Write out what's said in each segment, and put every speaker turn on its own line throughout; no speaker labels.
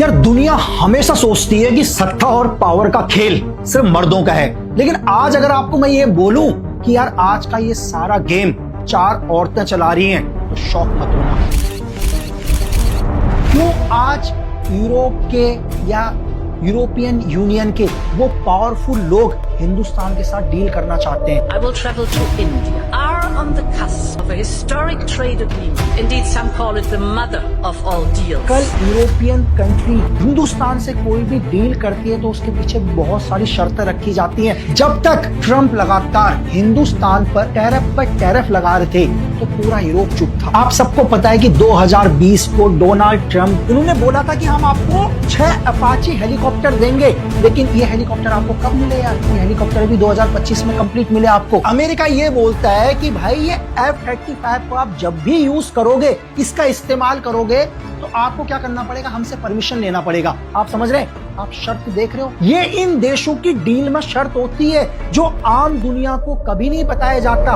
यार दुनिया हमेशा सोचती है कि सत्ता और पावर का खेल सिर्फ मर्दों का है, लेकिन आज अगर आपको मैं ये बोलूं कि यार आज का ये सारा गेम 4 औरतें चला रही हैं तो शौक मत होना। क्यों आज यूरोप के या यूरोपियन यूनियन के वो पावरफुल लोग हिंदुस्तान के साथ डील करना चाहते हैं।
I will travel to India, are on the cusp of a historic trade agreement. Indeed, some call it the mother of all deals.
कल यूरोपियन कंट्री हिंदुस्तान से कोई भी डील करती है तो उसके पीछे बहुत सारी शर्तें रखी जाती हैं। जब तक ट्रम्प लगातार हिंदुस्तान पर टैरिफ लगा रहे थे तो पूरा यूरोप चुप था। आप सबको पता है कि 2020 को डोनाल्ड ट्रम्प उन्होंने बोला था कि हम आपको 6 अपाची हेलीकॉप्टर देंगे, लेकिन ये हेलीकॉप्टर आपको कब मिले यार? ये हेलीकॉप्टर भी 2025 में कंप्लीट मिले आपको। अमेरिका ये बोलता है कि भाई ये F-35 को आप जब भी यूज करोगे, इसका इस्तेमाल करोगे तो आपको क्या करना पड़ेगा? हमसे परमिशन लेना पड़ेगा। आप समझ रहे हैं? आप शर्त देख रहे हो? ये इन देशों की डील में शर्त होती है जो आम दुनिया को कभी नहीं बताया जाता।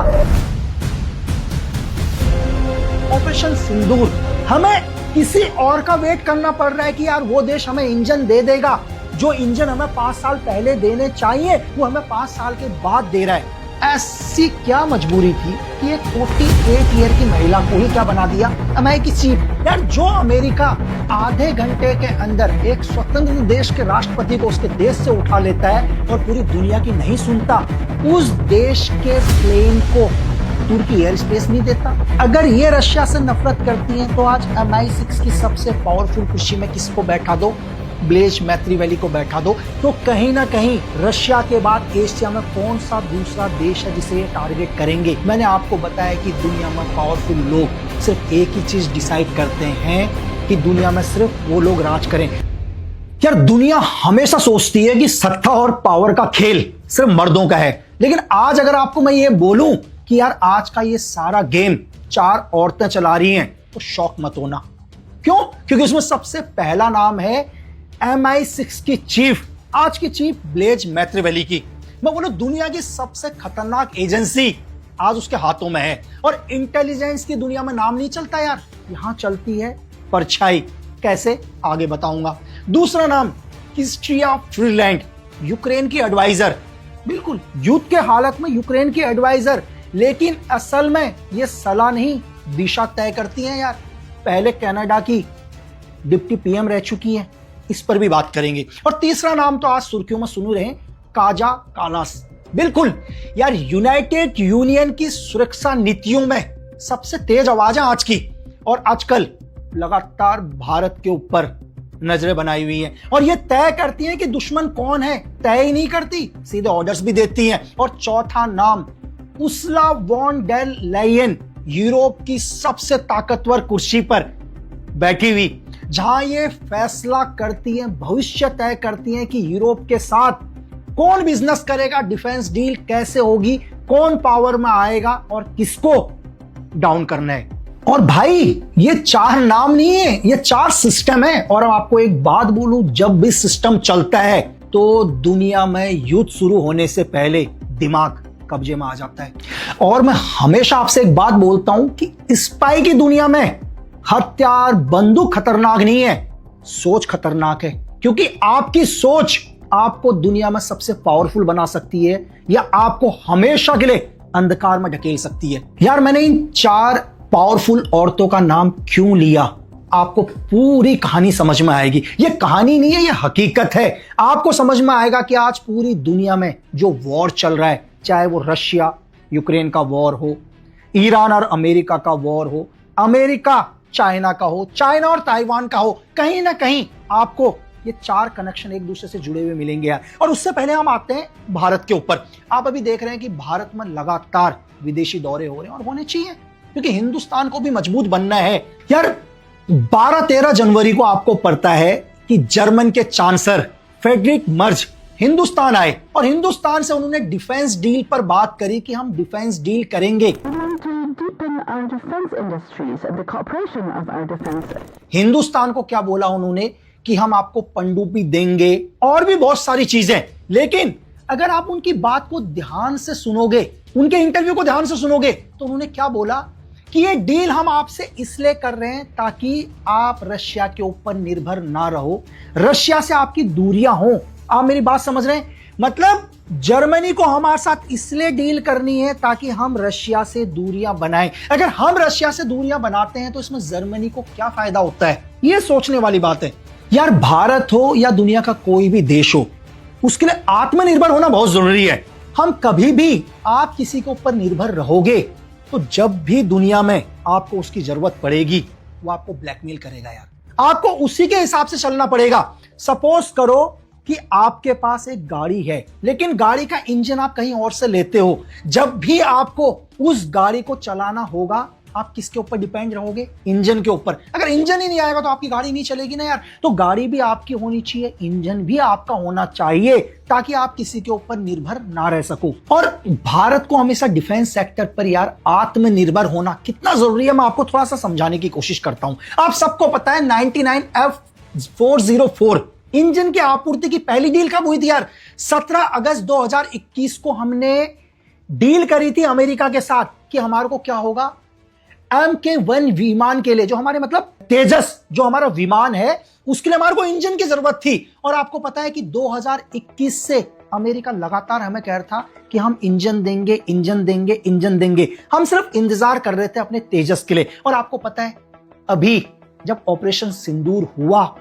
ऑपरेशन सिंदूर, हमें किसी और का वेट करना पड़ रहा है कि यार वो देश हमें इंजन दे देगा। जो इंजन हमें 5 साल पहले देने चाहिए वो हमें 5 साल के बाद दे रहा है। ऐसी क्या मजबूरी थी कि एक 48 ईयर की महिला को ही क्या बना दिया अमेरिकी चीफ। यार जो अमेरिका आधे घंटे के अंदर एक स्वतंत्र देश के राष्ट्रपति को उसके देश से उठा लेता है और पूरी दुनिया की नहीं सुनता, उस देश के प्लेन को तुर्की एयर स्पेस नहीं देता। अगर ये रशिया से नफरत करती हैं तो आज MI6 की सबसे पावरफुल कुर्सी में किसको बैठा दो? ब्लेज मैत्रीवेली को बैठा दो। तो कहीं ना कहीं रशिया के बाद एशिया में कौन सा दूसरा देश है जिसे ये टारगेट करेंगे? मैंने आपको बताया कि दुनिया में पावरफुल लोग सिर्फ एक ही चीज डिसाइड करते हैं कि दुनिया में सिर्फ वो लोग राज करें। यार दुनिया हमेशा सोचती है कि सत्ता और पावर का खेल सिर्फ मर्दों का है, लेकिन आज अगर आपको मैं ये बोलूं कि यार आज का ये सारा गेम 4 औरतें चला रही हैं तो शौक मत होना। क्यों? क्योंकि उसमें सबसे पहला नाम है MI6 की चीफ, आज की चीफ ब्लेज मैत्रीवेली की। मैं बोलूं दुनिया की सबसे खतरनाक एजेंसी आज उसके हाथों में है। और इंटेलिजेंस की दुनिया में नाम नहीं चलता यार, यहां चलती है परछाई। कैसे? आगे बताऊंगा। दूसरा नाम क्रिस्टिया फ्रीलैंड, यूक्रेन की एडवाइजर। बिल्कुल युद्ध के हालत में यूक्रेन की एडवाइजर, लेकिन असल में ये सलाह नहीं दिशा तय करती हैं यार। पहले कनाडा की डिप्टी PM रह चुकी है, इस पर भी बात करेंगे। और तीसरा नाम तो आज सुर्खियों में सुन रहे हैं, काजा कालास। बिल्कुल यार, यूनाइटेड यूनियन की सुरक्षा नीतियों में सबसे तेज आवाज है आज की, और आजकल लगातार भारत के ऊपर नजरें बनाई हुई हैं और ये तय करती हैं कि दुश्मन कौन है। तय ही नहीं करती, सीधे ऑर्डर्स भी देती हैं। और चौथा नाम Ursula von der Leyen, Europe की सबसे ताकतवर कुर्सी पर बैठी हुई, जहां ये फैसला करती हैं, भविष्य तय करती हैं कि यूरोप के साथ कौन बिजनेस करेगा, डिफेंस डील कैसे होगी, कौन पावर में आएगा और किसको डाउन करना है। और भाई ये 4 नाम नहीं है, ये 4 सिस्टम है। और आपको एक बात बोलूं, जब भी सिस्टम चलता है तो दुनिया में युद्ध शुरू होने से पहले दिमाग कब्जे में आ जाता है। और मैं हमेशा आपसे एक बात बोलता हूं कि स्पाई की दुनिया में हथियार बंदूक खतरनाक नहीं है, सोच खतरनाक है। क्योंकि आपकी सोच आपको दुनिया में सबसे पावरफुल बना सकती है या आपको हमेशा के लिए अंधकार में ढकेल सकती है। यार मैंने इन 4 पावरफुल औरतों का नाम क्यों लिया, आपको पूरी कहानी समझ में आएगी। ये कहानी नहीं है, ये हकीकत है। आपको समझ में आएगा कि आज पूरी दुनिया में जो वॉर चल रहा है, चाहे वो रशिया यूक्रेन का वॉर हो, ईरान और अमेरिका का वॉर हो, अमेरिका चाइना का हो, चाइना और ताइवान का हो, कहीं ना कहीं आपको ये 4 कनेक्शन एक दूसरे से जुड़े हुए मिलेंगे यार। और उससे पहले हम आते हैं भारत के ऊपर। आप अभी देख रहे हैं कि भारत में लगातार विदेशी दौरे हो रहे हैं और होने चाहिए, क्योंकि हिंदुस्तान को भी मजबूत बनना है यार। 12-13 जनवरी को आपको पता है कि जर्मन के चांसलर फ्रेडरिक मर्ज हिंदुस्तान आए और हिंदुस्तान से उन्होंने डिफेंस डील पर बात करी कि हम डिफेंस डील करेंगे। हिंदुस्तान को क्या बोला उन्होंने कि हम आपको पनडुब्बी देंगे और भी बहुत सारी चीजें। लेकिन अगर आप उनकी बात को ध्यान से सुनोगे, उनके इंटरव्यू को ध्यान से सुनोगे, तो उन्होंने क्या बोला कि ये डील हम आपसे इसलिए कर रहे हैं ताकि आप रशिया के ऊपर निर्भर ना रहो, रशिया से आपकी दूरियां हो। आप मेरी बात समझ रहे हैं? मतलब जर्मनी को हमारे साथ इसलिए डील करनी है ताकि हम रशिया से दूरियां बनाएं। अगर हम रशिया से दूरियां बनाते हैं तो इसमें जर्मनी को क्या फायदा होता है, ये सोचने वाली बात है यार। भारत हो या दुनिया का कोई भी देश हो, उसके लिए आत्मनिर्भर होना बहुत जरूरी है। हम कभी भी आप किसी के ऊपर निर्भर रहोगे तो जब भी दुनिया में आपको उसकी जरूरत पड़ेगी वो आपको ब्लैकमेल करेगा यार, आपको उसी के हिसाब से चलना पड़ेगा। सपोज करो कि आपके पास एक गाड़ी है लेकिन गाड़ी का इंजन आप कहीं और से लेते हो, जब भी आपको उस गाड़ी को चलाना होगा आप किसके ऊपर डिपेंड रहोगे? इंजन के ऊपर। अगर इंजन ही नहीं आएगा तो आपकी गाड़ी नहीं चलेगी ना यार। तो गाड़ी भी आपकी होनी चाहिए, इंजन भी आपका होना चाहिए ताकि आप किसी के ऊपर निर्भर ना रह सको। और भारत को हमेशा डिफेंस सेक्टर पर यार आत्मनिर्भर होना कितना जरूरी है, मैं आपको थोड़ा सा समझाने की कोशिश करता हूं। आप सबको पता है 99F404 इंजन की आपूर्ति की पहली डील कब हुई थी यार? 17 अगस्त 2021 को हमने डील करी थी अमेरिका के साथ कि हमारे को क्या होगा, MK1 विमान के लिए, जो हमारे मतलब तेजस जो हमारा विमान है उसके लिए हमारे को इंजन की जरूरत थी। और आपको पता है कि 2021 से अमेरिका लगातार हमें कह रहा था कि हम इंजन देंगे, इंजन देंगे, इंजन देंगे। हम सिर्फ इंतजार कर रहे थे अपने तेजस के लिए। और आपको पता है अभी जब ऑपरेशन सिंदूर हुआ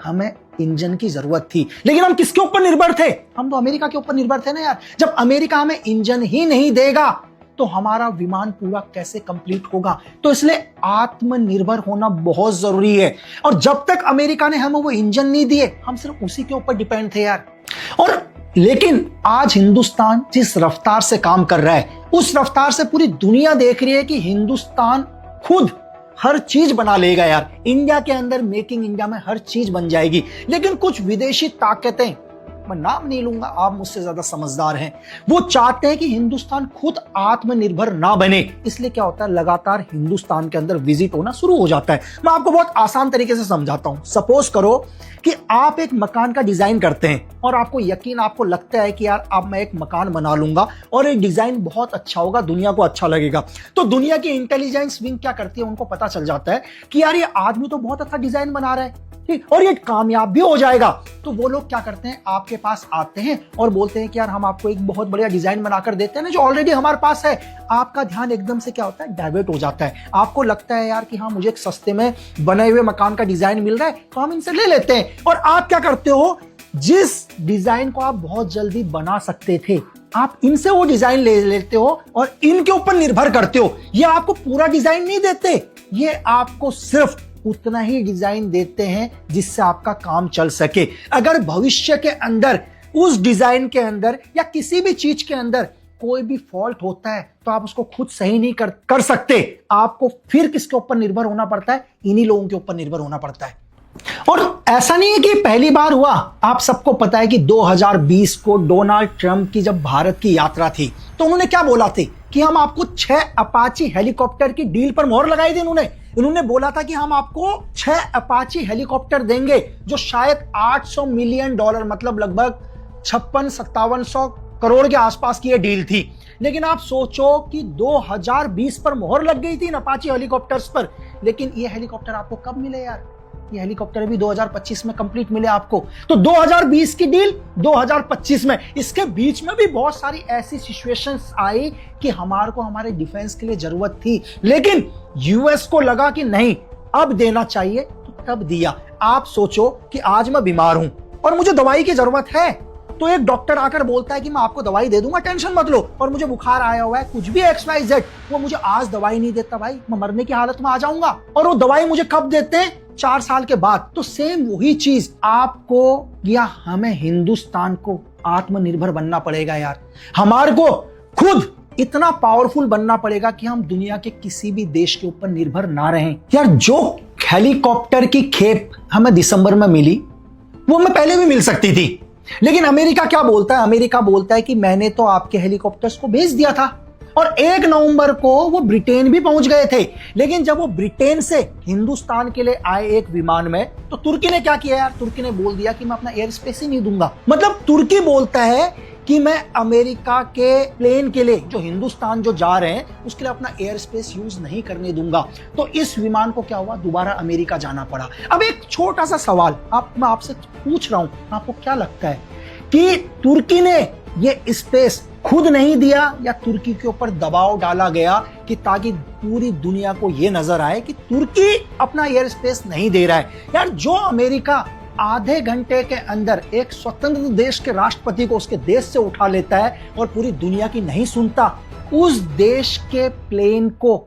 हमें इंजन की जरूरत थी, लेकिन हम किसके ऊपर निर्भर थे? हम तो अमेरिका के ऊपर निर्भर थे ना यार। जब अमेरिका हमें इंजन ही नहीं देगा तो हमारा विमान पूरा कैसे कंप्लीट होगा? तो इसलिए आत्मनिर्भर होना बहुत जरूरी है। और जब तक अमेरिका ने हमें वो इंजन नहीं दिए हम सिर्फ उसी के ऊपर डिपेंड थे यार। और लेकिन आज हिंदुस्तान जिस रफ्तार से काम कर रहा है उस रफ्तार से पूरी दुनिया देख रही है कि हिंदुस्तान खुद हर चीज बना लेगा यार। इंडिया के अंदर मेकिंग इंडिया में हर चीज बन जाएगी। लेकिन कुछ विदेशी ताकतें, मैं नाम नहीं लूंगा, आप मुझसे ज्यादा समझदार हैं, वो चाहते हैं कि हिंदुस्तान खुद आत्मनिर्भर ना बने। इसलिए क्या होता है, लगातार हिंदुस्तान के अंदर विजिट होना शुरू हो जाता है। मैं आपको बहुत आसान तरीके से समझाता हूं। सपोज करो कि आप एक मकान का डिजाइन करते हैं और आपको लगता है कि यार अब मैं एक मकान बना लूंगा और ये डिजाइन बहुत अच्छा होगा, दुनिया को अच्छा लगेगा। तो दुनिया की इंटेलिजेंस विंग क्या करती है, उनको पता चल जाता है कि यार ये आदमी तो बहुत अच्छा डिजाइन बना रहा है, ठीक, और ये कामयाब भी हो जाएगा। तो वो लोग क्या करते हैं, आपके पास आते हैं और बोलते हैं कि यार हम आपको एक बहुत बढ़िया डिजाइन बनाकर देते हैं ना जो ऑलरेडी हमारे पास है। आपका ध्यान एकदम से क्या होता है, डाइवर्ट हो जाता है। आपको लगता है यार कि हाँ मुझे एक सस्ते में बने हुए मकान का डिजाइन मिल रहा है तो हम इनसे ले लेते हैं। और आप क्या करते हो, जिस डिजाइन को आप बहुत जल्दी बना सकते थे आप इनसे वो डिजाइन ले लेते हो और इनके ऊपर निर्भर करते हो। ये आपको पूरा डिजाइन नहीं देते, ये आपको सिर्फ उतना ही डिजाइन देते हैं जिससे आपका काम चल सके। अगर भविष्य के अंदर उस डिजाइन के अंदर या किसी भी चीज के अंदर कोई भी फॉल्ट होता है तो आप उसको खुद सही नहीं कर सकते। आपको फिर किसके ऊपर निर्भर होना पड़ता है, इन्हीं लोगों के ऊपर निर्भर होना पड़ता है। और ऐसा नहीं है कि पहली बार हुआ। आप सबको पता है कि 2020 को डोनाल्ड ट्रंप की जब भारत की यात्रा थी तो उन्होंने क्या बोला था कि हम आपको 6 अपाची हेलीकॉप्टर की डील पर मोहर लगाई थी। इन्होंने बोला था कि हम आपको 6 अपाची हेलीकॉप्टर देंगे जो शायद $800 मिलियन, मतलब लगभग 56-5700 करोड़ के आसपास की ये डील थी। लेकिन आप सोचो कि 2020 पर मोहर लग गई थी अपाची हेलीकॉप्टर्स पर, लेकिन ये हेलीकॉप्टर आपको कब मिले यार? ये हेलीकॉप्टर भी 2025 में कंप्लीट मिले आपको। तो 2020 की डील 2025 में, इसके बीच में भी बहुत सारी ऐसी सिचुएशंस आई कि हमारे को हमारे डिफेंस के लिए जरूरत थी, लेकिन यूएस को लगा कि नहीं अब देना चाहिए तो तब दिया। आप सोचो कि आज मैं बीमार हूं और मुझे दवाई की जरूरत है तो एक डॉक्टर आकर बोलता है कि मैं आपको दवाई दे दूंगा, टेंशन मत लो, और मुझे बुखार आया हुआ है, कुछ भी XYZ, वो मुझे आज दवाई नहीं देता, भाई मैं मरने की हालत में आ जाऊंगा। और वो दवाई मुझे कब देते हैं? 4 साल के बाद। तो सेम वही चीज आपको या हमें हिंदुस्तान को आत्मनिर्भर बनना पड़ेगा यार। हमारे को खुद इतना पावरफुल बनना पड़ेगा कि हम दुनिया के किसी भी देश के ऊपर निर्भर ना रहें। यार जो हेलीकॉप्टर की खेप हमें दिसंबर में मिली वो हमें पहले भी मिल सकती थी, लेकिन अमेरिका क्या बोलता है? अमेरिका बोलता है कि मैंने तो आपके हेलीकॉप्टर्स को भेज दिया था और 1 नवंबर को वो ब्रिटेन भी पहुंच गए थे। लेकिन जब वो ब्रिटेन से हिंदुस्तान के लिए आए एक विमान में तो तुर्की ने क्या किया यार? तुर्की ने बोल दिया कि मैं अपना एयर स्पेस ही नहीं दूंगा। मतलब तुर्की बोलता है कि मैं अमेरिका के प्लेन के लिए जो हिंदुस्तान जो जा रहे हैं उसके लिए अपना एयर स्पेस यूज नहीं करने दूंगा। तो इस विमान को क्या हुआ, दोबारा अमेरिका जाना पड़ा। अब एक छोटा सा सवाल मैं आपसे पूछ रहा हूं, आपको क्या लगता है कि तुर्की ने ये स्पेस खुद नहीं दिया या तुर्की के ऊपर दबाव डाला गया कि ताकि पूरी दुनिया को ये नजर आए कि तुर्की अपना एयर स्पेस नहीं दे रहा है? यार, जो अमेरिका आधे घंटे के अंदर एक स्वतंत्र देश के राष्ट्रपति को उसके देश से उठा लेता है और पूरी दुनिया की नहीं सुनता, उस देश के प्लेन को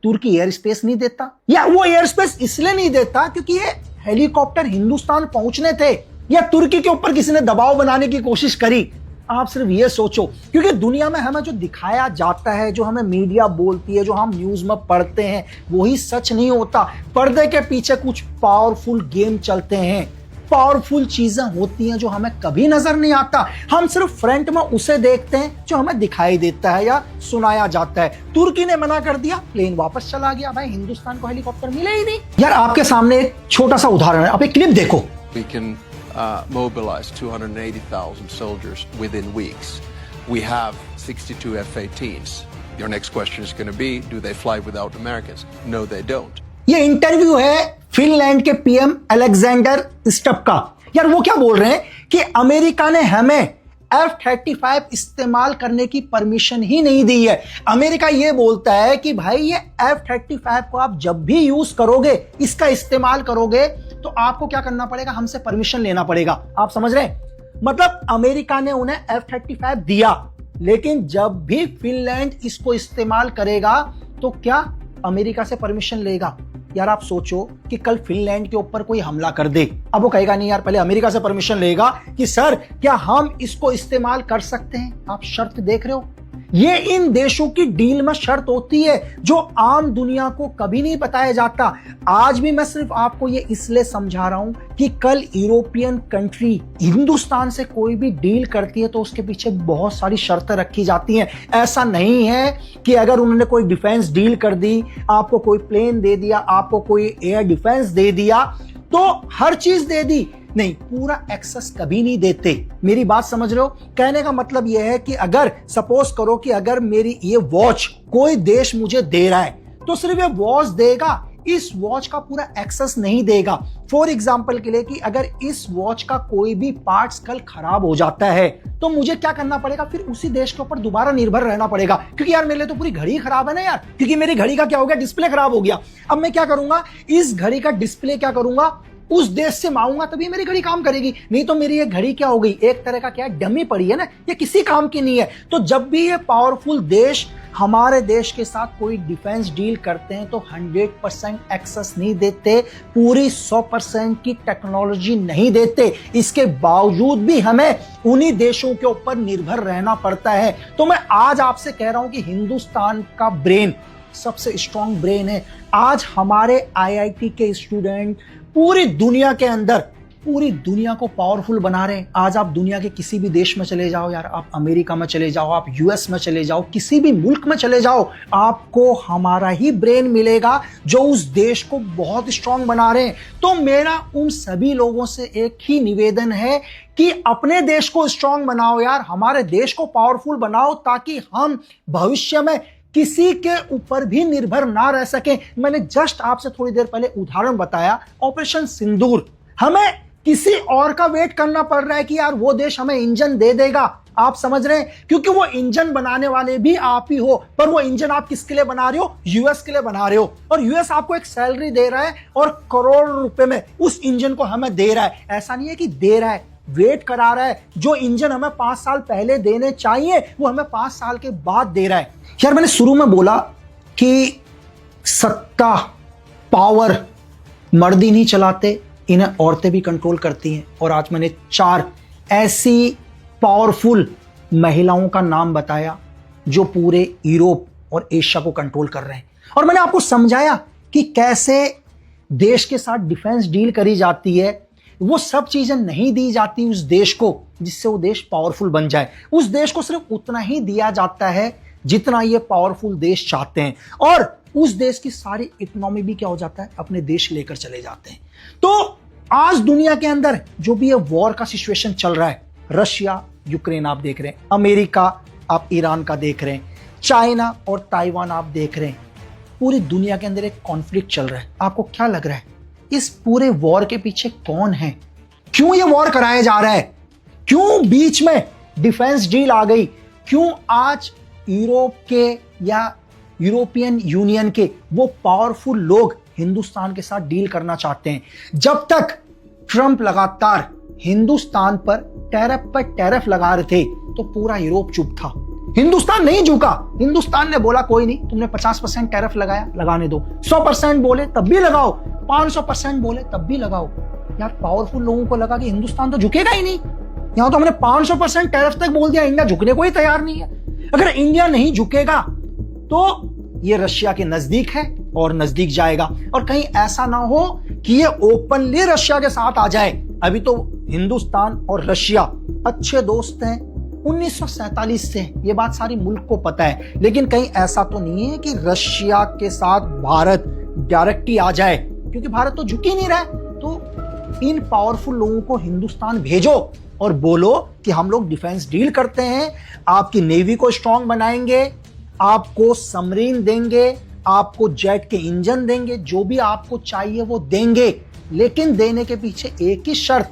तुर्की एयर स्पेस नहीं देता। या वो एयर स्पेस इसलिए नहीं देता क्योंकि ये हेलीकॉप्टर हिंदुस्तान पहुंचने थे, या तुर्की के ऊपर किसी ने दबाव बनाने की कोशिश करी? आप सिर्फ ये सोचो, क्योंकि दुनिया में हमें जो दिखाया जाता है, जो हमें मीडिया बोलती है, जो हम न्यूज में पढ़ते हैं, वही सच नहीं होता। पर्दे के पीछे कुछ पावरफुल गेम चलते हैं, पावरफुल चीजें होती हैं जो हमें कभी नजर नहीं आता। हम सिर्फ फ्रंट में उसे देखते हैं जो हमें दिखाई देता है या सुनाया जाता है। तुर्की ने मना कर दिया, प्लेन वापस चला गया। भाई, हिंदुस्तान को हेलीकॉप्टर मिले ही नहीं। यार, आपके सामने एक छोटा सा उदाहरण है, आप एक क्लिप देखो।
We can mobilize 280,000 soldiers within weeks. We have 62 F-18s. Your next question is going to be, do they fly without Americans? No, they don't.
ये इंटरव्यू है फिनलैंड के पीएम अलेक्जेंडर स्टब का। यार, वो क्या बोल रहे हैं कि अमेरिका ने हमें F-35 इस्तेमाल करने की परमिशन ही नहीं दी है। अमेरिका ये बोलता है कि भाई, ये F-35 को आप जब भी यूज करोगे, इसका इस्तेमाल करोगे, तो आपको क्या करना पड़ेगा, हमसे परमिशन लेना पड़ेगा। आप समझ रहे हैं? मतलब अमेरिका ने उन्हें F-35 दिया, लेकिन जब भी फिनलैंड इसको इस्तेमाल करेगा तो क्या अमेरिका से परमिशन लेगा? यार, आप सोचो कि कल फिनलैंड के ऊपर कोई हमला कर दे, अब वो कहेगा नहीं यार, पहले अमेरिका से परमिशन लेगा कि सर, क्या हम इसको इस्तेमाल कर सकते हैं? आप शर्त देख रहे हो? ये इन देशों की डील में शर्त होती है जो आम दुनिया को कभी नहीं बताया जाता। आज भी मैं सिर्फ आपको ये इसलिए समझा रहा हूं कि कल यूरोपियन कंट्री हिंदुस्तान से कोई भी डील करती है तो उसके पीछे बहुत सारी शर्तें रखी जाती हैं। ऐसा नहीं है कि अगर उन्होंने कोई डिफेंस डील कर दी, आपको कोई प्लेन दे दिया, आपको कोई एयर डिफेंस दे दिया, तो हर चीज दे दी। नहीं, पूरा एक्सेस कभी नहीं देते। मेरी बात समझ रहे हो? कहने का मतलब यह है कि अगर सपोज करो कि अगर मेरी ये वॉच कोई देश मुझे दे रहा है, तो सिर्फ ये वॉच देगा, इस वॉच का पूरा एक्सेस नहीं देगा। फॉर एग्जाम्पल के लिए कि अगर इस वॉच का कोई भी पार्ट्स कल खराब हो जाता है तो मुझे क्या करना पड़ेगा, फिर उसी देश के ऊपर दोबारा निर्भर रहना पड़ेगा। क्योंकि यार, मेरे लिए तो पूरी घड़ी खराब है ना यार, क्योंकि मेरी घड़ी का क्या हो गया, डिस्प्ले खराब हो गया। अब मैं क्या करूंगा, इस घड़ी का डिस्प्ले क्या करूंगा, उस देश से मांगूंगा, तभी मेरी घड़ी काम करेगी। नहीं तो मेरी ये घड़ी क्या हो गई, एक तरह का क्या है, डमी पड़ी है ना, ये किसी काम की नहीं है। तो जब भी ये पावरफुल देश हमारे देश के साथ कोई डिफेंस डील करते हैं तो 100% एक्सेस नहीं देते, पूरी 100% की टेक्नोलॉजी नहीं देते। इसके बावजूद भी हमें उन्हीं देशों के ऊपर निर्भर रहना पड़ता है। तो मैं आज आपसे कह रहा हूं कि हिंदुस्तान का ब्रेन सबसे स्ट्रॉन्ग ब्रेन है। आज हमारे IIT के स्टूडेंट पूरी दुनिया के अंदर पूरी दुनिया को पावरफुल बना रहे हैं। आज आप दुनिया के किसी भी देश में चले जाओ यार, आप अमेरिका में चले जाओ, आप US में चले जाओ, किसी भी मुल्क में चले जाओ, आपको हमारा ही ब्रेन मिलेगा जो उस देश को बहुत स्ट्रांग बना रहे हैं। तो मेरा उन सभी लोगों से एक ही निवेदन है कि अपने देश को स्ट्रांग बनाओ यार, हमारे देश को पावरफुल बनाओ, ताकि हम भविष्य में किसी के ऊपर भी निर्भर ना रह सके। मैंने जस्ट आपसे थोड़ी देर पहले उदाहरण बताया, ऑपरेशन सिंदूर। हमें किसी और का वेट करना पड़ रहा है कि यार वो देश हमें इंजन दे देगा। आप समझ रहे हैं? क्योंकि वो इंजन बनाने वाले भी आप ही हो, पर वो इंजन आप किसके लिए बना रहे हो, यूएस के लिए बना रहे हो। और यूएस आपको एक सैलरी दे रहा है और करोड़ रुपए में उस इंजन को हमें दे रहा है। ऐसा नहीं है कि दे रहा है, वेट करा रहा है। जो इंजन हमें 5 साल पहले देने चाहिए वो हमें 5 साल के बाद दे रहा है। यार, मैंने शुरू में बोला कि सत्ता, पावर मर्द ही नहीं चलाते, इन्हें औरतें भी कंट्रोल करती हैं। और आज मैंने 4 ऐसी पावरफुल महिलाओं का नाम बताया जो पूरे यूरोप और एशिया को कंट्रोल कर रहे हैं। और मैंने आपको समझाया कि कैसे देश के साथ डिफेंस डील करी जाती है। वो सब चीजें नहीं दी जाती उस देश को जिससे वो देश पावरफुल बन जाए। उस देश को सिर्फ उतना ही दिया जाता है जितना ये पावरफुल देश चाहते हैं, और उस देश की सारी इकोनॉमी भी क्या हो जाता है, अपने देश लेकर चले जाते हैं। तो आज दुनिया के अंदर जो भी ये वॉर का सिचुएशन चल रहा है, रशिया यूक्रेन आप देख रहे हैं, अमेरिका आप ईरान का देख रहे हैं, चाइना और ताइवान आप देख रहे हैं। पूरी दुनिया के अंदर एक कॉन्फ्लिक्ट चल रहा है। आपको क्या लग रहा है इस पूरे वॉर के पीछे कौन है? क्यों ये वॉर कराया जा रहा है? क्यों बीच में डिफेंस डील आ गई? क्यों आज यूरोप के या यूरोपियन यूनियन के वो पावरफुल लोग हिंदुस्तान के साथ डील करना चाहते हैं? जब तक ट्रंप लगातार हिंदुस्तान पर टैरिफ लगा रहे थे तो पूरा यूरोप चुप था, हिंदुस्तान नहीं झुका। हिंदुस्तान ने बोला कोई नहीं, तुमने 50% टैरिफ लगाया, लगाने दो। 100% बोले तब भी लगाओ, 500% बोले तब भी लगाओ। यार पावरफुल लोगों को लगा कि हिंदुस्तान तो झुकेगा ही नहीं, यहां तो हमने 500% टैरिफ तक बोल दिया, इंडिया झुकने को ही तैयार नहीं है। अगर इंडिया नहीं झुकेगा तो ये रशिया के नजदीक है और नजदीक जाएगा, और कहीं ऐसा ना हो कि ये ओपनली रशिया के साथ आ जाए। अभी तो हिंदुस्तान और रशिया अच्छे दोस्त हैं 1947 से, ये बात सारी मुल्क को पता है। लेकिन कहीं ऐसा तो नहीं है कि रशिया के साथ भारत डायरेक्ट ही आ जाए, क्योंकि भारत तो झुक ही नहीं रहा है। तो इन पावरफुल लोगों को हिंदुस्तान भेजो और बोलो कि हम लोग डिफेंस डील करते हैं, आपकी नेवी को स्ट्रांग बनाएंगे, आपको सबमरीन देंगे, आपको जेट के इंजन देंगे, जो भी आपको चाहिए वो देंगे। लेकिन देने के पीछे एक ही शर्त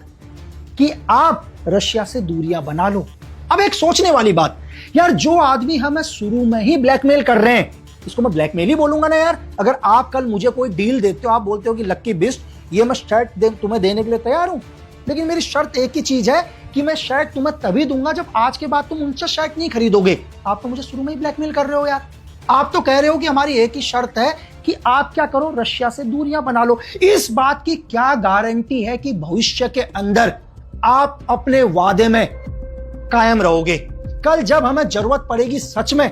कि आप रशिया से दूरियां बना लो। अब एक सोचने वाली बात, यार जो आदमी हमें शुरू में ही ब्लैकमेल कर रहे हैं, इसको मैं ब्लैकमेल ही बोलूंगा ना यार। अगर आप कल मुझे कोई डील देते हो, आप बोलते हो कि लक्की बिस्ट ये मैं शर्ट तुम्हें देने के लिए तैयार हूं, लेकिन मेरी शर्त एक ही चीज है कि मैं शर्ट तुम्हें तभी दूंगा जब आज के बाद तुम उनसे शर्ट नहीं खरीदोगे। आप तो मुझे शुरू में ही ब्लैकमेल कर रहे हो यार। आप तो कह रहे हो कि हमारी एक ही शर्त है कि आप क्या करो, रशिया से दूरियां बना लो। इस बात की क्या गारंटी है कि भविष्य के अंदर आप अपने वादे में कायम रहोगे? कल जब हमें जरूरत पड़ेगी सच में,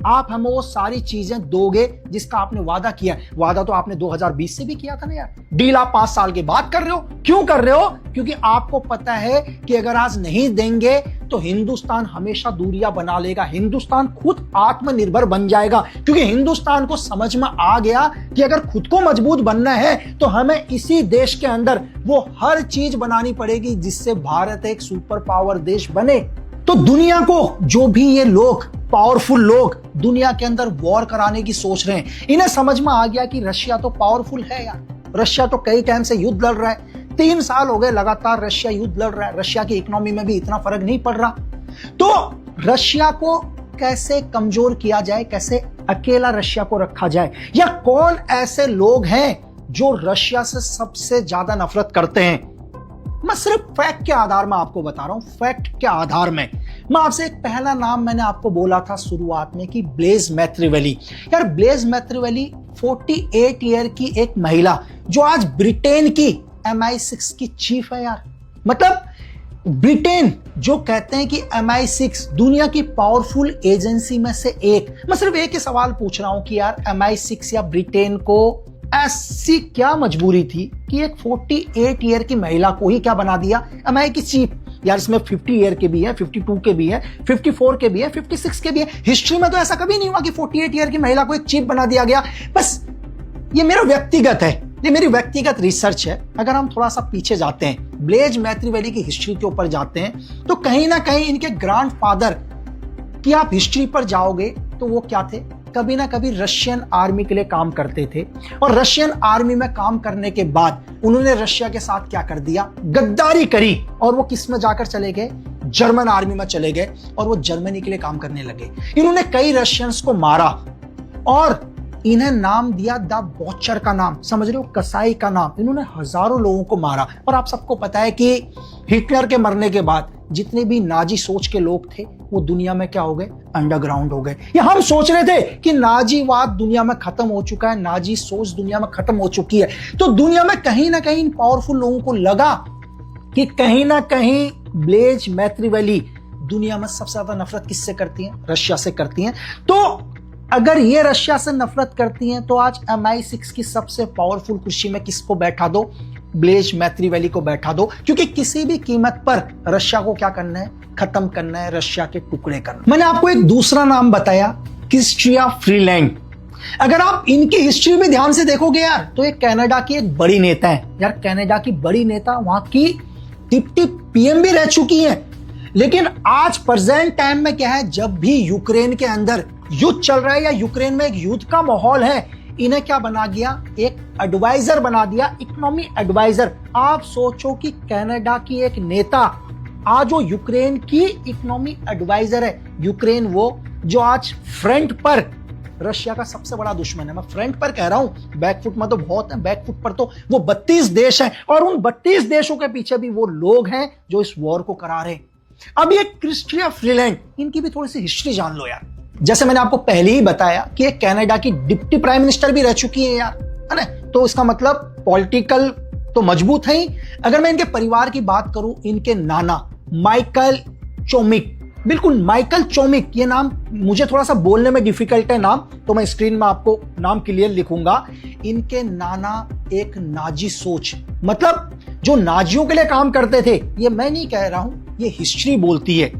आप हमें वो सारी चीजें दोगे जिसका आपने वादा किया। वादा तो आपने 2020 से भी किया था ना यार। डील आप 5 साल के बाद कर रहे हो। क्यों कर रहे हो? क्योंकि आपको पता है कि अगर आज नहीं देंगे तो हिंदुस्तान हमेशा दूरियां बना लेगा, हिंदुस्तान खुद आत्मनिर्भर बन जाएगा। क्योंकि हिंदुस्तान को समझ में आ गया कि अगर खुद को मजबूत बनना है तो हमें इसी देश के अंदर वो हर चीज बनानी पड़ेगी जिससे भारत एक सुपर पावर देश बने। तो दुनिया को जो भी ये लोग पावरफुल लोग दुनिया के अंदर वॉर कराने की सोच रहे हैं, इन्हें समझ में आ गया कि रशिया तो पावरफुल है यार। रशिया तो कई टाइम से युद्ध लड़ रहा है, 3 साल हो गए लगातार रशिया युद्ध लड़ रहा है। रशिया की इकोनॉमी में भी इतना फर्क नहीं पड़ रहा। तो रशिया को कैसे कमजोर किया जाए, कैसे अकेला रशिया को रखा जाए, या कौन ऐसे लोग हैं जो रशिया से सबसे ज्यादा नफरत करते हैं? मैं सिर्फ फैक्ट के आधार में आपको बता रहा हूं, फैक्ट के आधार में। मैं आपसे एक पहला नाम मैंने आपको बोला था शुरुआत में कि ब्लेज मैत्रीवेली। यार ब्लेज मैत्रीवेली 48 ईयर की एक महिला जो आज ब्रिटेन की MI6 की चीफ है यार। मतलब ब्रिटेन जो कहते हैं कि MI6 दुनिया की पावरफुल एजेंसी में से एक। मैं सिर्फ एक ही सवाल पूछ रहा हूं कि यार MI6 या ब्रिटेन को ऐसी क्या मजबूरी थी कि एक 48 ईयर की महिला को ही क्या बना दिया MI की चीफ? यार इसमें 50 ईयर के भी है, 52 के भी है, 54 के भी है, 56 के भी है। हिस्ट्री में तो ऐसा कभी नहीं हुआ कि 48 ईयर की महिला को एक चीफ बना दिया गया। बस ये मेरा व्यक्तिगत है, ये मेरी व्यक्तिगत रिसर्च है। अगर हम थोड़ा सा पीछे जाते हैं, ब्लेज मैत्रीवेली की हिस्ट्री के ऊपर जाते हैं, तो कहीं ना कहीं इनके ग्रैंडफादर की आप हिस्ट्री पर जाओगे तो वो क्या थे, कभी ना कभी रशियन आर्मी के लिए काम करते थे। और रशियन आर्मी में काम करने के बाद उन्होंने रशिया के साथ क्या कर दिया, गद्दारी करी। और वो किस में जाकर चले गए, जर्मन आर्मी में चले गए और वो जर्मनी के लिए काम करने लगे। इन्होंने कई रशियंस को मारा और इन्हें नाम दिया द बॉचर का नाम, समझ रहे हो, कसाई का नाम। इन्होंने हजारों लोगों को मारा। और आप सबको पता है कि हिटलर के मरने के बाद जितने भी नाजी सोच के लोग थे वो दुनिया में क्या हो गए, अंडरग्राउंड हो गए। ये हम सोच रहे थे कि नाजीवाद दुनिया में खत्म हो चुका है, नाजी सोच दुनिया में खत्म हो चुकी है। तो दुनिया में कहीं ना कहीं पावरफुल लोगों को लगा कि कहीं ना कहीं ब्लेज मैत्रीवेली दुनिया में सबसे ज्यादा नफरत किससे करती हैं, रशिया से करती हैं। तो अगर ये रशिया से नफरत करती हैं तो आज MI6 की सबसे पावरफुल कुर्सी में किसको बैठा दो, ब्लेज मैत्रीवेली को बैठा दो। क्योंकि किसी भी कीमत पर रशिया को क्या करना है, खत्म करना है, रशिया के टुकड़े करना। मैंने आपको एक दूसरा नाम बताया, क्रिस्टिया फ्रीलैंड। अगर आप इनकी हिस्ट्री भी ध्यान से देखोगे यार तो ये कनाडा की एक बड़ी नेता है। यार कनाडा की बड़ी नेता, वहां की डिप्टी PM भी रह चुकी है। लेकिन आज प्रेजेंट टाइम में क्या है, जब भी यूक्रेन के अंदर युद्ध चल रहा है या यूक्रेन में एक युद्ध का माहौल है, इन्हें क्या बना दिया, एक एडवाइजर बना दिया, इकोनॉमी एडवाइजर। आप सोचो कि कनाडा की एक नेता आज वो यूक्रेन की इकोनॉमी एडवाइजर है। यूक्रेन वो जो आज फ्रंट पर रशिया का सबसे बड़ा दुश्मन है। मैं फ्रंट पर कह रहा हूं, बैकफुट में तो बहुत है, बैकफुट पर तो वो 32 देश हैं और उन 32 देशों के पीछे भी वो लोग हैं जो इस वॉर को करा रहे हैं। अब ये क्रिस्टिया फ्रीलैंड, इनकी भी थोड़ी सी हिस्ट्री जान लो यार। जैसे मैंने आपको पहले ही बताया कि एक कनाडा की डिप्टी प्राइम मिनिस्टर भी रह चुकी है यार, है ना, तो इसका मतलब पॉलिटिकल तो मजबूत है ही। अगर मैं इनके परिवार की बात करूं, इनके नाना माइकल चोमिक, बिल्कुल माइकल चोमिक, ये नाम मुझे थोड़ा सा बोलने में डिफिकल्ट है नाम, तो मैं स्क्रीन में आपको नाम क्लियर लिखूंगा। इनके नाना एक नाजी सोच, मतलब जो नाजियों के लिए काम करते थे, ये मैं नहीं कह रहा हूं, ये हिस्ट्री बोलती है।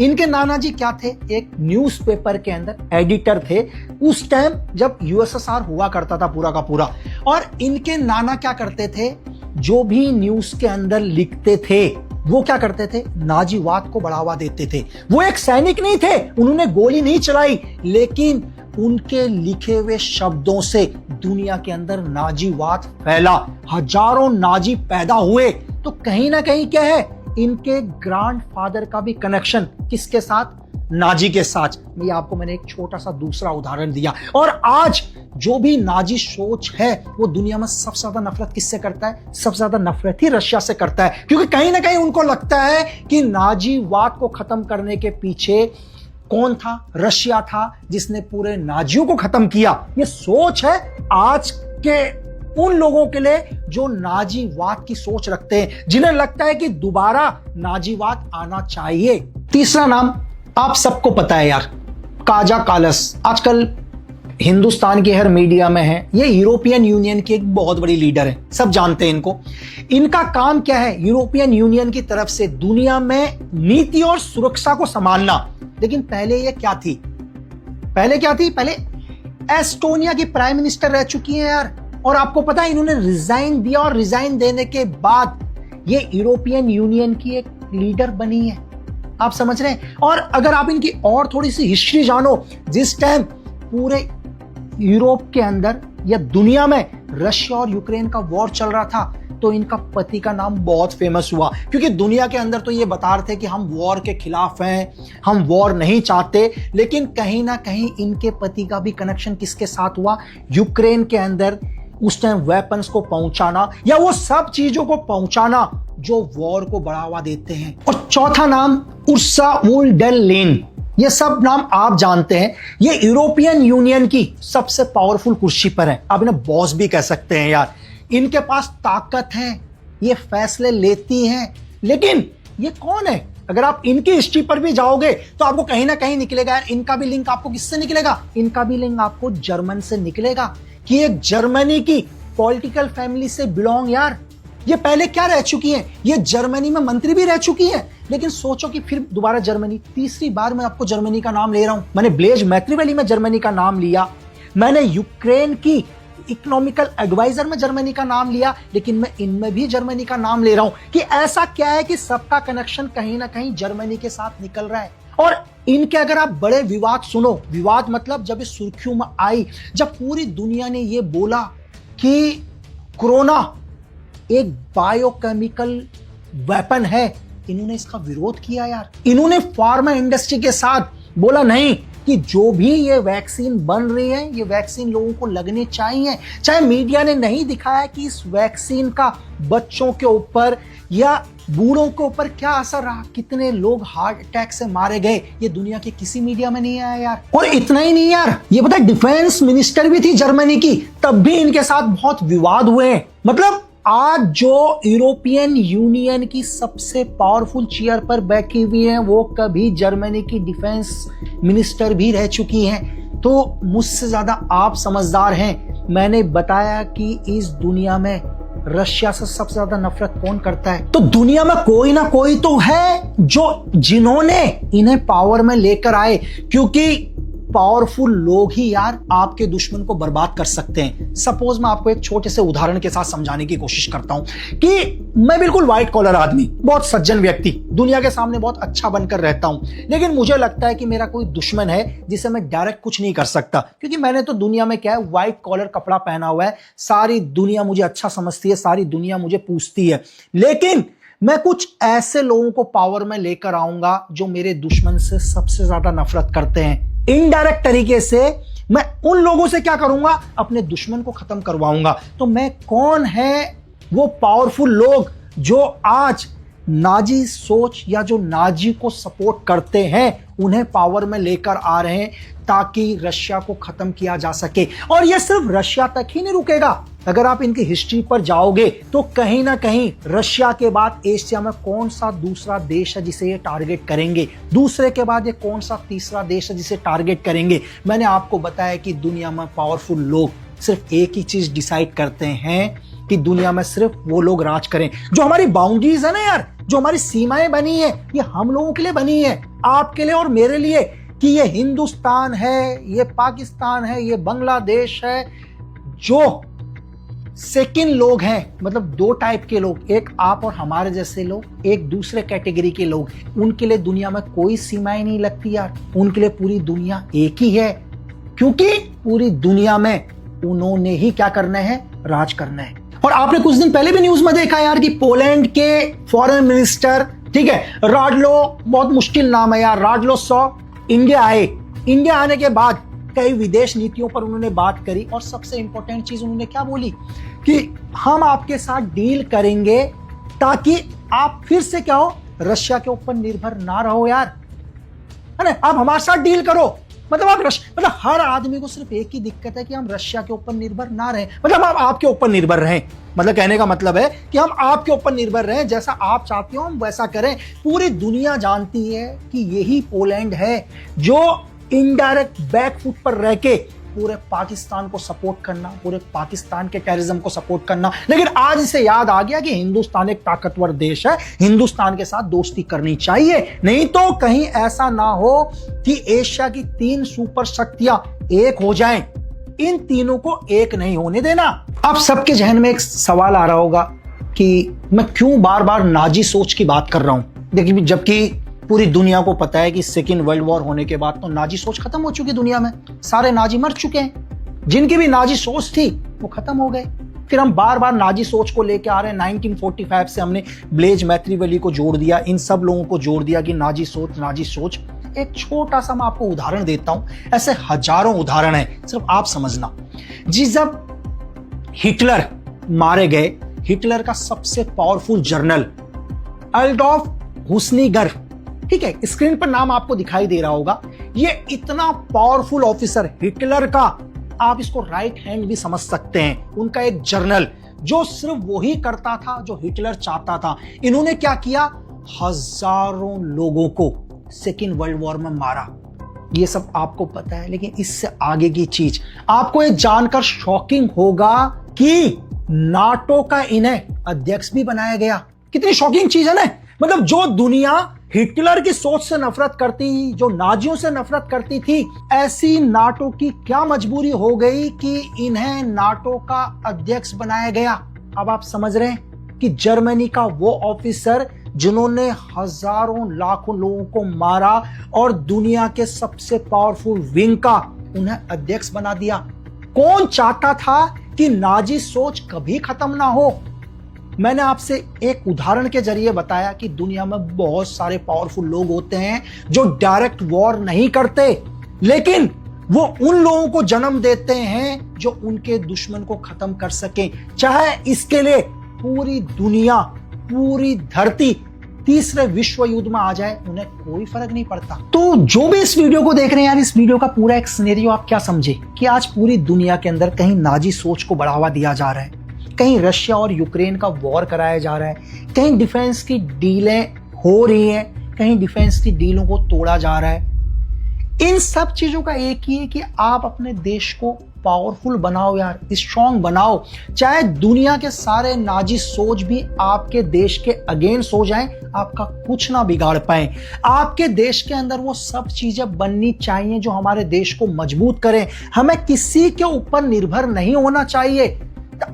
इनके नाना जी क्या थे, एक न्यूज़पेपर के अंदर एडिटर थे उस टाइम जब यूएसएसआर हुआ करता था पूरा का पूरा। और इनके नाना क्या करते थे, जो भी न्यूज के अंदर लिखते थे वो क्या करते थे, नाजीवाद को बढ़ावा देते थे। वो एक सैनिक नहीं थे, उन्होंने गोली नहीं चलाई, लेकिन उनके लिखे हुए शब्दों से दुनिया के अंदर नाजीवाद फैला, हजारों नाजी पैदा हुए। तो कहीं ना कहीं क्या है, इनके ग्रैंडफादर का भी कनेक्शन किसके साथ, नाजी के साथ। ये आपको मैंने एक छोटा सा दूसरा उदाहरण दिया। और आज जो भी नाजी सोच है, वो दुनिया में सबसे ज्यादा नफरत किससे करता है, सबसे ज्यादा नफरत ही रशिया से करता है, क्योंकि कहीं ना कहीं उनको लगता है कि नाजीवाद को खत्म करने के पीछे कौन था, रशिया था, जिसने पूरे नाजियों को खत्म किया। ये सोच है आज के उन लोगों के लिए जो नाजीवाद की सोच रखते हैं, जिन्हें लगता है कि दोबारा नाजीवाद आना चाहिए। तीसरा नाम आप सबको पता है यार, काजा कालस, आजकल हिंदुस्तान की हर मीडिया में है। ये यूरोपियन यूनियन की एक बहुत बड़ी लीडर है, सब जानते हैं इनको। इनका काम क्या है, यूरोपियन यूनियन की तरफ से दुनिया में नीति और सुरक्षा को संभालना। लेकिन पहले ये क्या थी, पहले एस्टोनिया की प्राइम मिनिस्टर रह चुकी है यार। और आपको पता है इन्होंने रिजाइन दिया, और रिजाइन देने के बाद ये यूरोपियन यूनियन की एक लीडर बनी है। आप समझ रहे हैं। और अगर आप इनकी और थोड़ी सी हिस्ट्री जानो, जिस टाइम पूरे यूरोप के अंदर या दुनिया में रशिया और यूक्रेन का वॉर चल रहा था, तो इनका पति का नाम बहुत फेमस हुआ, क्योंकि दुनिया के अंदर तो ये बता रहे थे कि हम वॉर के खिलाफ हैं, हम वॉर नहीं चाहते। लेकिन कहीं ना कहीं इनके पति का भी कनेक्शन किसके साथ हुआ, यूक्रेन के अंदर उस टाइम वेपन्स को पहुंचाना, या वो सब चीजों को पहुंचाना जो वॉर को बढ़ावा देते हैं। और चौथा नाम उर्सुला वॉन डेर लेyen, ये सब नाम आप जानते हैं। ये यूरोपियन यूनियन की सबसे पावरफुल कुर्सी पर है, आप इन्हें बॉस भी कह सकते हैं यार। इनके पास ताकत है, ये फैसले लेती हैं। लेकिन ये कौन है, अगर आप इनकी हिस्ट्री पर भी जाओगे तो आपको कहीं ना कहीं निकलेगा यार, इनका भी लिंक आपको किससे निकलेगा, इनका भी लिंक आपको जर्मन से निकलेगा, कि एक जर्मनी की पॉलिटिकल फैमिली से बिलोंग यार। ये पहले क्या रह चुकी हैं, ये जर्मनी में मंत्री भी रह चुकी हैं। लेकिन सोचो कि फिर दोबारा जर्मनी, तीसरी बार मैं आपको जर्मनी का नाम ले रहा हूं। मैंने ब्लेज मैक्रिवेली में जर्मनी का नाम लिया, मैंने यूक्रेन की इकोनॉमिकल एडवाइजर में जर्मनी का नाम लिया, लेकिन मैं इनमें भी जर्मनी का नाम ले रहा हूं कि ऐसा क्या है कि सबका कनेक्शन कहीं ना कहीं जर्मनी के साथ निकल रहा है। और इनके अगर आप बड़े विवाद सुनो, विवाद मतलब जब इस सुर्खियों में आई, जब पूरी दुनिया ने ये बोला कि कोरोना एक बायोकेमिकल वेपन है, इन्होंने इसका विरोध किया यार। इन्होंने फार्मा इंडस्ट्री के साथ बोला नहीं कि जो भी ये वैक्सीन बन रही है, ये वैक्सीन लोगों को लगनी चाहिए। चाहे मीडिया ने नहीं दिखाया कि इस वैक्सीन का बच्चों के ऊपर या बूढ़ों के ऊपर क्या असर रहा, कितने लोग हार्ट अटैक से मारे गए, ये दुनिया के किसी मीडिया में नहीं आया यार। और इतना ही नहीं यार, ये पता है डिफेंस मिनिस्टर भी थी जर्मनी की, तब भी इनके साथ बहुत विवाद हुए हैं। मतलब आज जो यूरोपियन यूनियन की सबसे पावरफुल चेयर पर बैठी हुई है, वो कभी जर्मनी की डिफेंस मिनिस्टर भी रह चुकी हैं। तो मुझसे ज्यादा आप समझदार हैं। मैंने बताया कि इस दुनिया में रशिया से सबसे ज्यादा नफरत कौन करता है, तो दुनिया में कोई ना कोई तो है जो जिन्होंने इन्हें पावर में लेकर आए। क्योंकि पावरफुल लोग ही यार आपके दुश्मन को बर्बाद कर सकते हैं। सपोज मैं आपको एक छोटे से उदाहरण के साथ समझाने की कोशिश करता हूं कि मैं बिल्कुल व्हाइट कॉलर आदमी, बहुत सज्जन व्यक्ति, दुनिया के सामने बहुत अच्छा बनकर रहता हूं, लेकिन मुझे लगता है कि मेरा कोई दुश्मन है जिसे मैं डायरेक्ट कुछ नहीं कर सकता, क्योंकि मैंने तो दुनिया में क्या है, व्हाइट कॉलर कपड़ा पहना हुआ है, सारी दुनिया मुझे अच्छा समझती है, सारी दुनिया मुझे पूछती है। लेकिन मैं कुछ ऐसे लोगों को पावर में लेकर आऊंगा जो मेरे दुश्मन से सबसे ज्यादा नफरत करते हैं। इनडायरेक्ट तरीके से मैं उन लोगों से क्या करूंगा, अपने दुश्मन को खत्म करवाऊंगा। तो मैं कौन है वो पावरफुल लोग जो आज नाजी सोच या जो नाजी को सपोर्ट करते हैं, उन्हें पावर में लेकर आ रहे हैं ताकि रशिया को खत्म किया जा सके। और यह सिर्फ रशिया तक ही नहीं रुकेगा। अगर आप इनकी हिस्ट्री पर जाओगे तो कहीं ना कहीं रशिया के बाद एशिया में कौन सा दूसरा देश है जिसे ये टारगेट करेंगे, दूसरे के बाद ये कौन सा तीसरा देश है जिसे टारगेट करेंगे। मैंने आपको बताया कि दुनिया में पावरफुल लोग सिर्फ एक ही चीज डिसाइड करते हैं कि दुनिया में सिर्फ वो लोग राज करें। जो हमारी बाउंड्रीज है ना यार, जो हमारी सीमाएं बनी है, ये हम लोगों के लिए बनी है, आपके लिए और मेरे लिए, कि ये हिंदुस्तान है, ये पाकिस्तान है, ये बांग्लादेश है। जो सेकंड लोग हैं, मतलब दो टाइप के लोग, एक आप और हमारे जैसे लोग, एक दूसरे कैटेगरी के लोग, उनके लिए दुनिया में कोई सीमाएं नहीं लगती यार। उनके लिए पूरी दुनिया एक ही है, क्योंकि पूरी दुनिया में उन्होंने ही क्या करना है, राज करना है। और आपने कुछ दिन पहले भी न्यूज में देखा यार कि पोलैंड के फॉरेन मिनिस्टर, ठीक है, राडलो, बहुत मुश्किल नाम है यार, राडलोसॉव, इंडिया आए। इंडिया आने के बाद कई विदेश नीतियों पर उन्होंने बात करी और सबसे इंपॉर्टेंट चीज उन्होंने क्या बोली कि हम आपके साथ डील करेंगे ताकि आप फिर से क्या हो, रशिया के ऊपर निर्भर ना रहो यार, है ना, आप हमारे साथ डील करो। मतलब आप मतलब हर आदमी को सिर्फ एक ही दिक्कत है कि हम रशिया के ऊपर निर्भर ना रहें, मतलब हम आपके ऊपर निर्भर रहें। मतलब कहने का मतलब है कि हम आपके ऊपर निर्भर रहें, जैसा आप चाहते हो हम वैसा करें। पूरी दुनिया जानती है कि यही पोलैंड है जो इनडायरेक्ट बैकफुट पर रह के पूरे पाकिस्तान को सपोर्ट करना, पूरे पाकिस्तान के टेररिज्म को सपोर्ट करना। लेकिन आज इसे याद आ गया कि हिंदुस्तान एक ताकतवर देश है, हिंदुस्तान के साथ दोस्ती करनी चाहिए, नहीं तो कहीं ऐसा ना हो कि एशिया की 3 सुपर शक्तियां एक हो जाएं। इन तीनों को एक नहीं होने देना। अब सबके जहन में एक सवाल आ रहा होगा कि मैं क्यों बार बार नाजी सोच की बात कर रहा हूं, देखिए, जबकि पूरी दुनिया को पता है कि सेकेंड वर्ल्ड वॉर होने के बाद तो नाजी सोच खत्म हो चुकी दुनिया में, सारे नाजी मर चुके हैं, जिनकी भी नाजी सोच थी वो खत्म हो गए। फिर हम बार बार नाजी सोच को लेके आ रहे हैं। 1945 से हमने ब्लेज मैत्रीवली को जोड़ दिया, इन सब लोगों को जोड़ दिया कि नाजी सोच। एक छोटा सा मैं आपको उदाहरण देता हूं, ऐसे हजारों उदाहरण हैं, सिर्फ आप समझना। जी, जब हिटलर मारे गए, हिटलर का सबसे पावरफुल जर्नल एडोल्फ हुस्निगर, ठीक है, स्क्रीन पर नाम आपको दिखाई दे रहा होगा, ये इतना पावरफुल ऑफिसर हिटलर का, आप इसको राइट हैंड भी समझ सकते हैं, उनका एक जर्नल जो सिर्फ वही करता था जो हिटलर चाहता था। इन्होंने क्या किया, हजारों लोगों को सेकेंड वर्ल्ड वॉर में मारा। ये सब आपको पता है, लेकिन इससे आगे की चीज आपको ये जानकर शॉकिंग होगा कि नाटो का इन्हें अध्यक्ष भी बनाया गया। कितनी शॉकिंग चीज है ना। मतलब जो दुनिया हिटलर की सोच से नफरत करती, जो नाजियों से नफरत करती थी, ऐसी नाटो की क्या मजबूरी हो गई कि इन्हें नाटो का अध्यक्ष बनाया गया। अब आप समझ रहे हैं कि जर्मनी का वो ऑफिसर जिन्होंने हजारों लाखों लोगों को मारा और दुनिया के सबसे पावरफुल विंग का उन्हें अध्यक्ष बना दिया। कौन चाहता था कि नाजी सोच कभी खत्म ना हो। मैंने आपसे एक उदाहरण के जरिए बताया कि दुनिया में बहुत सारे पावरफुल लोग होते हैं जो डायरेक्ट वॉर नहीं करते, लेकिन वो उन लोगों को जन्म देते हैं जो उनके दुश्मन को खत्म कर सके। चाहे इसके लिए पूरी दुनिया, पूरी धरती तीसरे विश्व युद्ध में आ जाए, उन्हें कोई फर्क नहीं पड़ता। तो जो भी इस वीडियो को देख रहे हैं यार, इस वीडियो का पूरा एक सिनेरियो आप क्या समझे कि आज पूरी दुनिया के अंदर कहीं नाजी सोच को बढ़ावा दिया जा रहा है, कहीं रशिया और यूक्रेन का वॉर कराया जा रहा है, कहीं डिफेंस की डीलें हो रही हैं, कहीं डिफेंस की डीलों को तोड़ा जा रहा है। इन सब चीजों का एक ही है कि आप अपने देश को पावरफुल बनाओ यार, स्ट्रॉन्ग बनाओ। चाहे दुनिया के सारे नाजी सोच भी आपके देश के अगेंस्ट हो जाएं, आपका कुछ ना बिगाड़ पाए। आपके देश के अंदर वो सब चीजें बननी चाहिए जो हमारे देश को मजबूत करें। हमें किसी के ऊपर निर्भर नहीं होना चाहिए।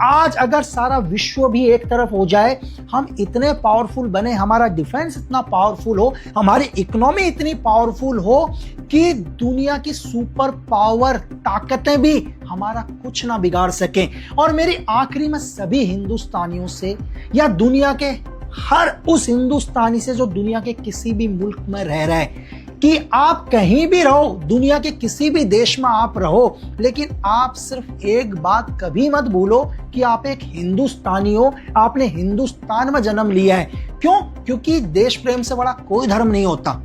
आज अगर सारा विश्व भी एक तरफ हो जाए, हम इतने पावरफुल बने, हमारा डिफेंस इतना पावरफुल हो, हमारी इकोनॉमी इतनी पावरफुल हो कि दुनिया की सुपर पावर ताकतें भी हमारा कुछ ना बिगाड़ सकें। और मेरी आखिरी में सभी हिंदुस्तानियों से या दुनिया के हर उस हिंदुस्तानी से जो दुनिया के किसी भी मुल्क में रह रहा है कि आप कहीं भी रहो, दुनिया के किसी भी देश में आप रहो, लेकिन आप सिर्फ एक बात कभी मत भूलो कि आप एक हिंदुस्तानी हो, आपने हिंदुस्तान में जन्म लिया है। क्यों? क्योंकि देश प्रेम से बड़ा कोई धर्म नहीं होता।